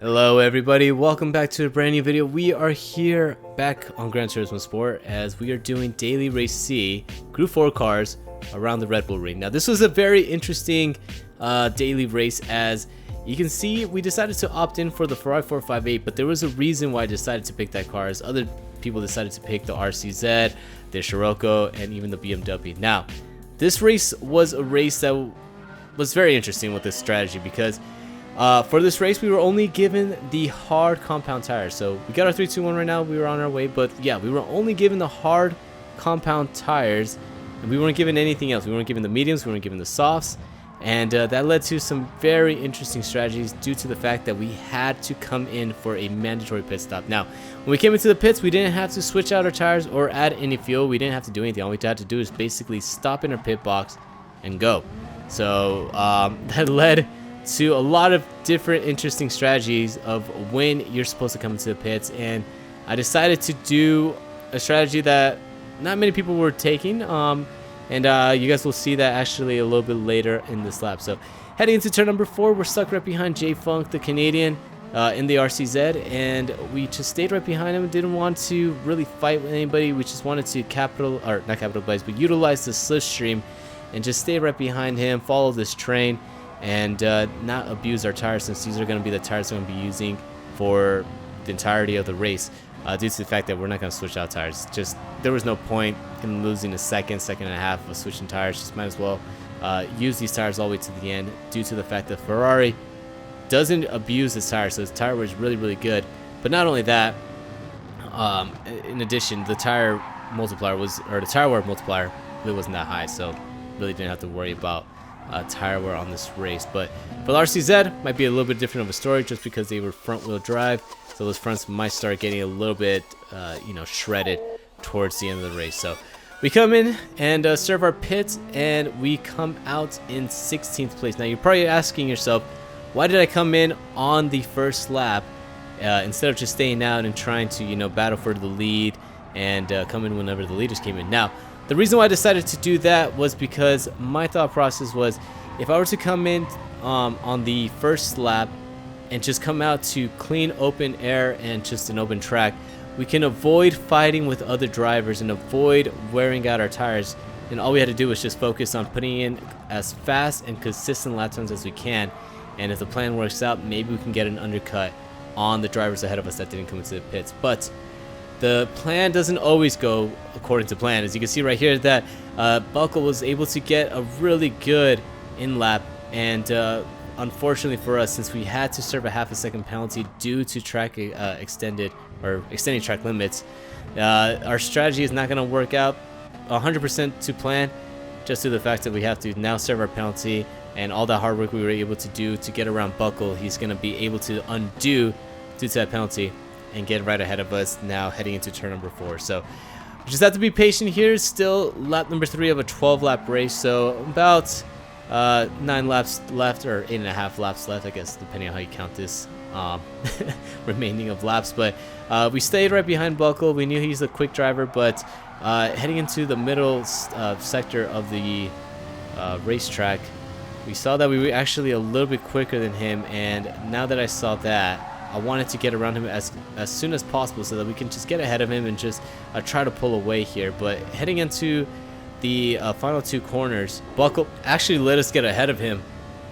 Hello everybody, welcome back to a brand new video. We are here back on Gran Turismo Sport as we are doing Daily Race C Group 4 cars around the Red Bull Ring. Now this was a very interesting daily race. As you can see, we decided to opt in for the Ferrari 458, but there was a reason why I decided to pick that car, as other people decided to pick the RCZ, the Scirocco, and even the BMW. Now this race was a race that was very interesting with this strategy, because for this race we were only given the hard compound tires. So we got our 3-2-1 right now, we were on our way, but yeah, we were only given the hard compound tires and we weren't given anything else. We weren't given the mediums, we weren't given the softs, and that led to some very interesting strategies due to the fact that we had to come in for a mandatory pit stop. Now when we came into the pits, we didn't have to switch out our tires or add any fuel. We didn't have to do anything. All we had to do is basically stop in our pit box and go. So that led to a lot of different interesting strategies of when you're supposed to come into the pits, and I decided to do a strategy that not many people were taking, and you guys will see that actually a little bit later in this lap. So heading into turn number 4, we're stuck right behind J-Funk, the Canadian, in the RCZ, and we just stayed right behind him. Didn't want to really fight with anybody. We just wanted to not capitalize, but utilize the slipstream and just stay right behind him, follow this train, and not abuse our tires, since these are going to be the tires we're going to be using for the entirety of the race, due to the fact that we're not going to switch out tires. Just there was no point in losing a second and a half of switching tires. Just might as well use these tires all the way to the end, due to the fact that Ferrari doesn't abuse its tires. So its tire wear is really good. But not only that, in addition, the tire multiplier the tire wear multiplier really wasn't that high, so really didn't have to worry about tire wear on this race. But for the RCZ, might be a little bit different of a story, just because they were front wheel drive, so those fronts might start getting a little bit shredded towards the end of the race. So we come in and serve our pits, and we come out in 16th place. Now you're probably asking yourself, why did I come in on the first lap instead of just staying out and trying to battle for the lead and come in whenever the leaders came in? Now the reason why I decided to do that was because my thought process was, if I were to come in on the first lap and just come out to clean open air and just an open track, we can avoid fighting with other drivers and avoid wearing out our tires. And all we had to do was just focus on putting in as fast and consistent lap times as we can. And if the plan works out, maybe we can get an undercut on the drivers ahead of us that didn't come into the pits. But the plan doesn't always go according to plan. As you can see right here, that Buckle was able to get a really good in lap, and unfortunately for us, since we had to serve a half a second penalty due to track extending track limits, our strategy is not going to work out 100% to plan, just due to the fact that we have to now serve our penalty, and all that hard work we were able to do to get around Buckle, he's going to be able to undo due to that penalty and get right ahead of us now heading into turn number 4. So we just have to be patient here. Still lap number 3 of a 12-lap race, so about 9 laps left, or 8.5 laps left, I guess, depending on how you count this remaining of laps. But we stayed right behind Buckle. We knew he's a quick driver, but heading into the middle sector of the racetrack, we saw that we were actually a little bit quicker than him, and now that I saw that, I wanted to get around him as soon as possible so that we can just get ahead of him and just try to pull away here. But heading into the final 2 corners, Buckle actually let us get ahead of him,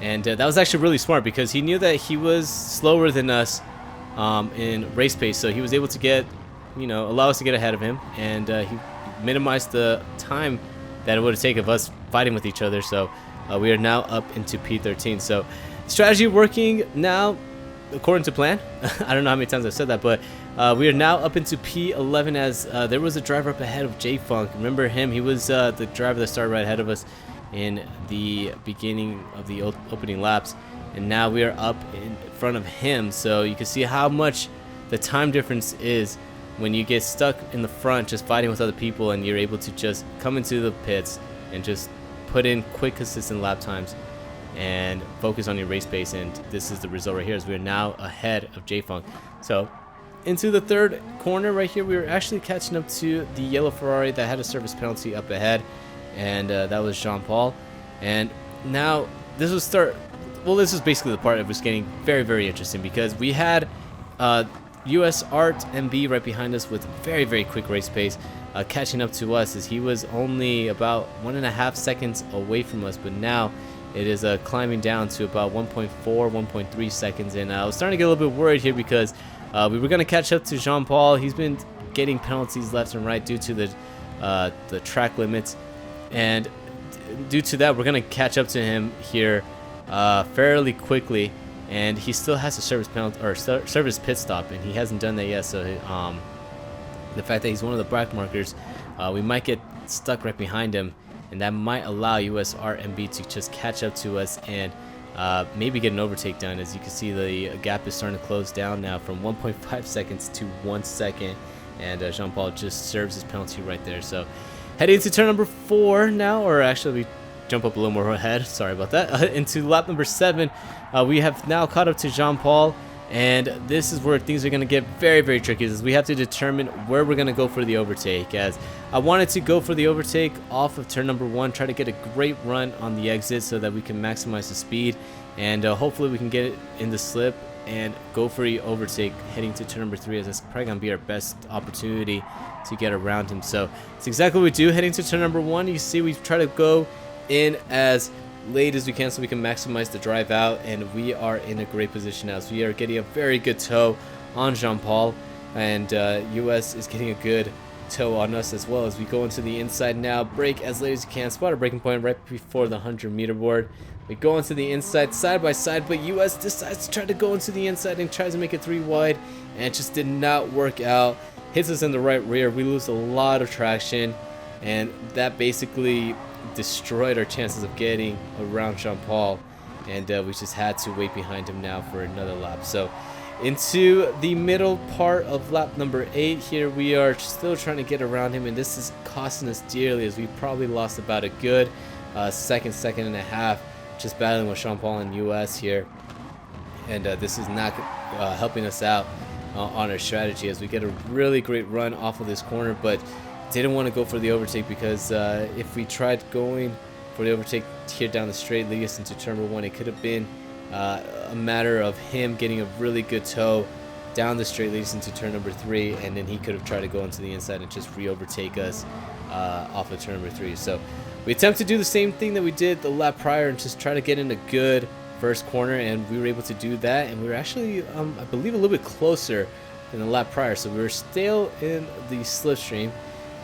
and that was actually really smart, because he knew that he was slower than us in race pace, so he was able to get, allow us to get ahead of him, and he minimized the time that it would have taken of us fighting with each other. So we are now up into P13. So strategy working now according to plan. I don't know how many times I've said that, but we are now up into P11, as there was a driver up ahead of J-Funk. Remember him? He was the driver that started right ahead of us in the beginning of the opening laps, and now we are up in front of him. So you can see how much the time difference is when you get stuck in the front just fighting with other people, and you're able to just come into the pits and just put in quick, consistent lap times and focus on your race pace. And this is the result right here, as we are now ahead of J-Funk. So into the 3rd corner right here, we were actually catching up to the yellow Ferrari that had a service penalty up ahead, and that was Jean-Paul. And now this will start well, this is basically the part that was getting very, very interesting, because we had US Art MB right behind us with very, very quick race pace, catching up to us, as he was only about 1.5 seconds away from us, but now it is climbing down to about 1.4, 1.3 seconds, and I was starting to get a little bit worried here, because we were going to catch up to Jean-Paul. He's been getting penalties left and right due to the track limits, and due to that, we're going to catch up to him here fairly quickly, and he still has a service penalty or service pit stop, and he hasn't done that yet. So the fact that he's one of the black markers, we might get stuck right behind him, and that might allow US RMB to just catch up to us and maybe get an overtake done. As you can see, the gap is starting to close down now from 1.5 seconds to 1 second, and Jean-Paul just serves his penalty right there. So heading into turn number 4 now, or actually we jump up a little more ahead, sorry about that, into lap number 7. We have now caught up to Jean-Paul, and this is where things are going to get very, very tricky, as we have to determine where we're going to go for the overtake. As I wanted to go for the overtake off of turn number 1, try to get a great run on the exit so that we can maximize the speed, and hopefully we can get it in the slip and go for the overtake heading to turn number 3, as that's probably going to be our best opportunity to get around him. So it's exactly what we do heading to turn number 1. You see, we try to go in as late as we can so we can maximize the drive out, and we are in a great position now. So we are getting a very good tow on Jean-Paul, and US is getting a good tow on us as well, as we go into the inside now. Brake as late as you can, spot a braking point right before the 100-meter board. We go into the inside side by side, but US decides to try to go into the inside and tries to make it 3 wide, and it just did not work out. Hits us in the right rear. We lose a lot of traction, and that basically destroyed our chances of getting around Jean-Paul, and we just had to wait behind him now for another lap. So into the middle part of lap number 8 here, we are still trying to get around him, and this is costing us dearly, as we probably lost about a good second and a half just battling with Jean-Paul and US here, and this is not helping us out on our strategy, as we get a really great run off of this corner, but didn't want to go for the overtake, because if we tried going for the overtake here down the straight leading us into turn number 1, it could have been a matter of him getting a really good tow down the straight leading us into turn number 3, and then he could have tried to go into the inside and just re-overtake us off of turn number 3. So we attempt to do the same thing that we did the lap prior and just try to get in a good first corner, and we were able to do that, and we were actually I believe a little bit closer than the lap prior, so we were still in the slipstream.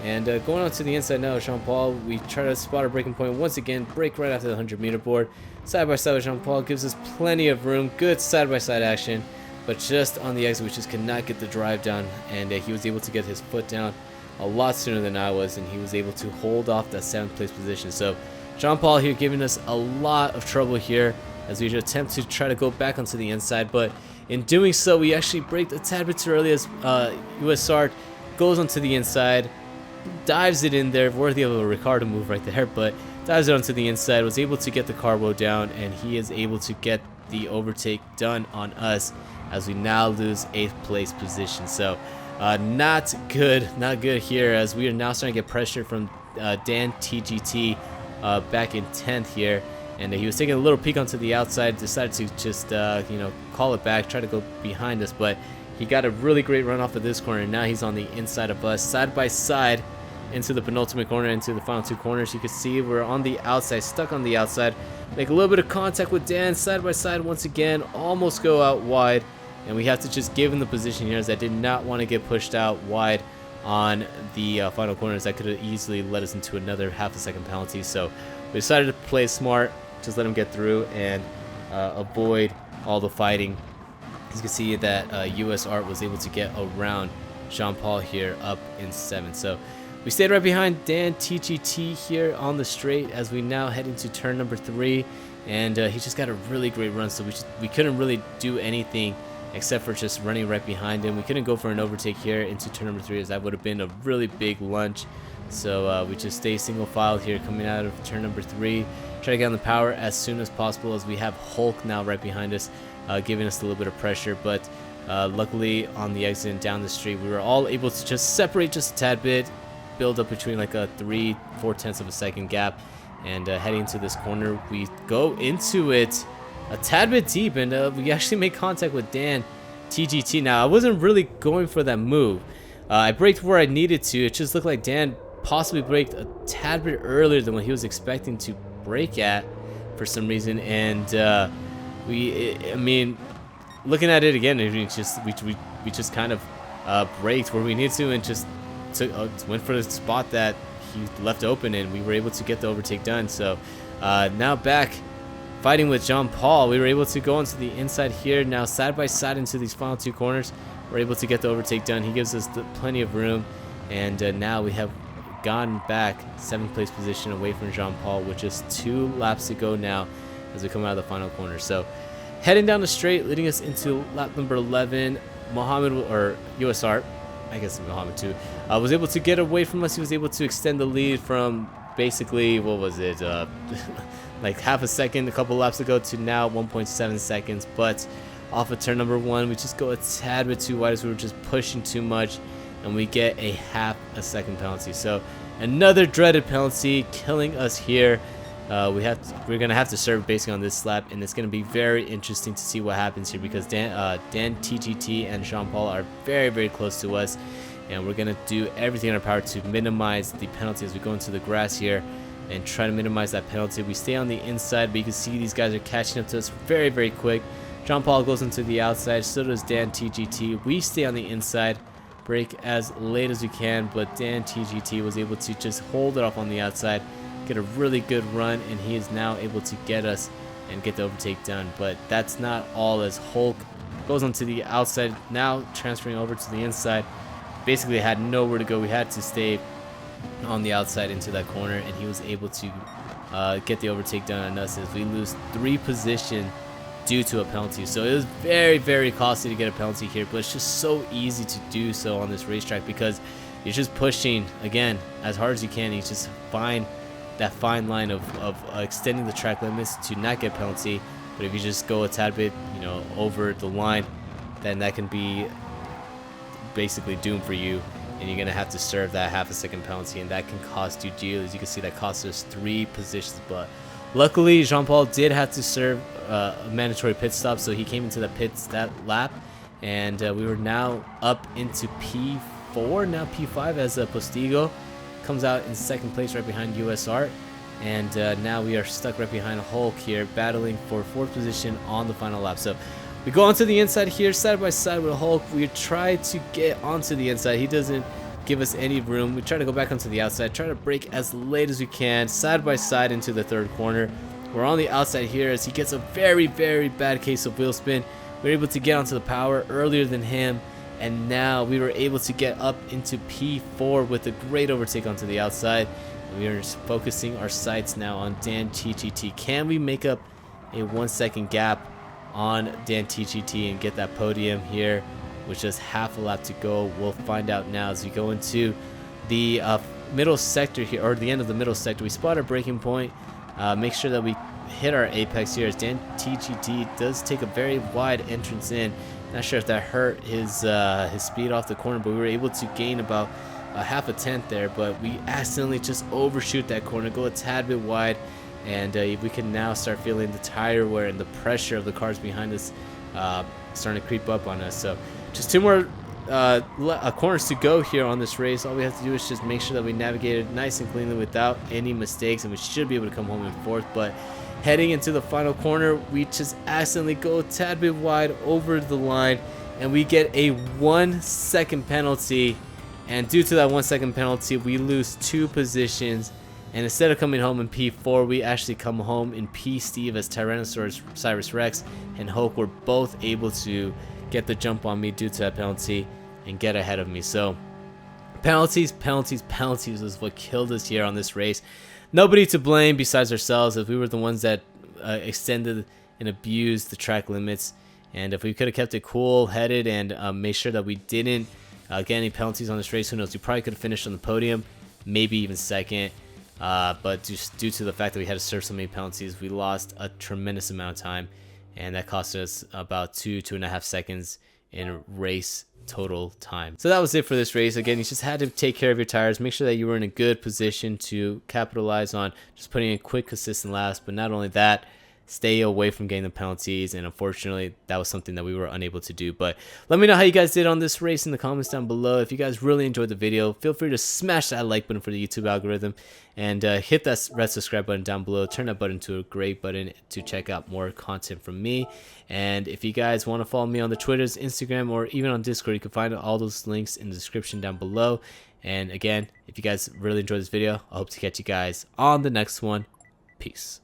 And going on to the inside now, Jean-Paul, we try to spot our braking point once again, brake right after the 100-meter board. Side by side with Jean-Paul gives us plenty of room, good side-by-side action, but just on the exit we just could not get the drive down, and he was able to get his foot down a lot sooner than I was, and he was able to hold off that 7th place position. So Jean-Paul here giving us a lot of trouble here as we attempt to try to go back onto the inside, but in doing so we actually braked a tad bit too early, as USR goes onto the inside, dives it in there, worthy of a Ricardo move right there, but dives it onto the inside, was able to get the carbo down, and he is able to get the overtake done on us, as we now lose 8th place position. So not good here, as we are now starting to get pressure from Dan TGT back in 10th here, and he was taking a little peek onto the outside, decided to just call it back, try to go behind us, but he got a really great run off of this corner, and now he's on the inside of us, side by side into the penultimate corner, into the final 2 corners. You can see we're on the outside, stuck on the outside, make a little bit of contact with Dan, side by side once again, almost go out wide, and we have to just give him the position here, as I did not want to get pushed out wide on the final corners. That could have easily led us into another ½ second penalty, so we decided to play smart, just let him get through and avoid all the fighting. As you can see that US Art was able to get around Jean-Paul here up in 7th. So we stayed right behind Dan TGT here on the straight, as we now head into turn number 3, and he just got a really great run, so we couldn't really do anything except for just running right behind him. We couldn't go for an overtake here into turn number 3, as that would have been a really big lunge. So we just stay single file here coming out of turn number 3, try to get on the power as soon as possible, as we have Hulk now right behind us, giving us a little bit of pressure, but luckily on the exit and down the street we were all able to just separate just a tad bit, build up between like a 3/4 of a second gap, and heading into this corner we go into it a tad bit deep, and we actually made contact with Dan TGT. Now, I wasn't really going for that move. I braked where I needed to. It just looked like Dan possibly braked a tad bit earlier than what he was expecting to brake at for some reason, and I mean, looking at it again, we just kind of braked where we needed to, and just went for the spot that he left open, and we were able to get the overtake done. So now back fighting with Jean Paul, we were able to go into the inside here. Now side by side into these final two corners, we're able to get the overtake done. He gives us plenty of room, and now we have gone back 7th place position away from Jean Paul with just 2 laps to go now as we come out of the final corner. So heading down the straight, leading us into lap number 11, Mohammed, or USR, I guess Mohammed too, was able to get away from us. He was able to extend the lead from basically, what was it, like half a second a couple laps ago to now 1.7 seconds. But off of turn number 1, we just go a tad bit too wide as we were just pushing too much, and we get a half a second penalty. So another dreaded penalty killing us here. We're gonna have to serve basically on this lap, and it's gonna be very interesting to see what happens here, because Dan TGT and Jean Paul are very, very close to us, and we're gonna do everything in our power to minimize the penalty as we go into the grass here and try to minimize that penalty. We stay on the inside, but you can see these guys are catching up to us very, very quick. Jean Paul goes into the outside, so does Dan TGT. We stay on the inside, brake as late as we can, but Dan TGT was able to just hold it off on the outside, get a really good run, and he is now able to get us and get the overtake done. But that's not all, as Hulk goes onto the outside, now transferring over to the inside. Basically had nowhere to go. We had to stay on the outside into that corner, and he was able to get the overtake done on us as we lose 3 positions due to a penalty. So it was very, very costly to get a penalty here, but it's just so easy to do so on this racetrack, because you're just pushing again as hard as you can. You just find that fine line of extending the track limits to not get penalty. But if you just go a tad bit, you know, over the line, then that can be basically doomed for you, and you're gonna have to serve that half a second penalty, and that can cost you dearly. As you can see, that cost us 3 positions, but luckily Jean Paul did have to serve a mandatory pit stop, so he came into the pits that lap, and we were now up into P4, now P5, as Postigo comes out in 2nd place right behind USR, and now we are stuck right behind Hulk here, battling for 4th position on the final lap. So we go onto the inside here, side by side with Hulk. We try to get onto the inside. He doesn't give us any room. We try to go back onto the outside, try to brake as late as we can, side by side into the 3rd corner. We're on the outside here as he gets a very, very bad case of wheel spin. We're able to get onto the power earlier than him, and now we were able to get up into P4 with a great overtake onto the outside. We are focusing our sights now on Dan TGT. Can we make up a 1 second gap on Dan TGT and get that podium here with just half a lap to go? We'll find out now as we go into the middle sector here, or the end of the middle sector. We spot our braking point, make sure that we hit our apex here, as Dan TGT does take a very wide entrance in. Not sure if that hurt his speed off the corner, but we were able to gain about a half a tenth there, but we accidentally just overshoot that corner, go a tad bit wide, and we can now start feeling the tire wear and the pressure of the cars behind us starting to creep up on us. So just 2 more corners to go here on this race. All we have to do is just make sure that we navigate it nice and cleanly without any mistakes, and we should be able to come home in 4th. But heading into the final corner, we just accidentally go a tad bit wide over the line, and we get a 1 second penalty. And due to that 1 second penalty, we lose 2 positions. And instead of coming home in P4, we actually come home in P Steve, as Tyrannosaurus Rex and Hulk were both able to get the jump on me due to that penalty and get ahead of me. So penalties is what killed us here on this race. Nobody to blame besides ourselves, as we were the ones that extended and abused the track limits. And if we could have kept it cool headed and made sure that we didn't get any penalties on this race, who knows, we probably could have finished on the podium, maybe even 2nd. But just due to the fact that we had to serve so many penalties, we lost a tremendous amount of time, and that cost us about 2.5 seconds in race total time. So that was it for this race. Again, you just had to take care of your tires, make sure that you were in a good position to capitalize on just putting in quick, consistent laps. But not only that, stay away from getting the penalties, and unfortunately that was something that we were unable to do. But let me know how you guys did on this race in the comments down below. If you guys really enjoyed the video, feel free to smash that like button for the YouTube algorithm, and hit that red subscribe button down below. Turn that button to a gray button to check out more content from me. And if you guys want to follow me on the Twitters, Instagram, or even on Discord, you can find all those links in the description down below. And again, if you guys really enjoyed this video, I hope to catch you guys on the next one. Peace.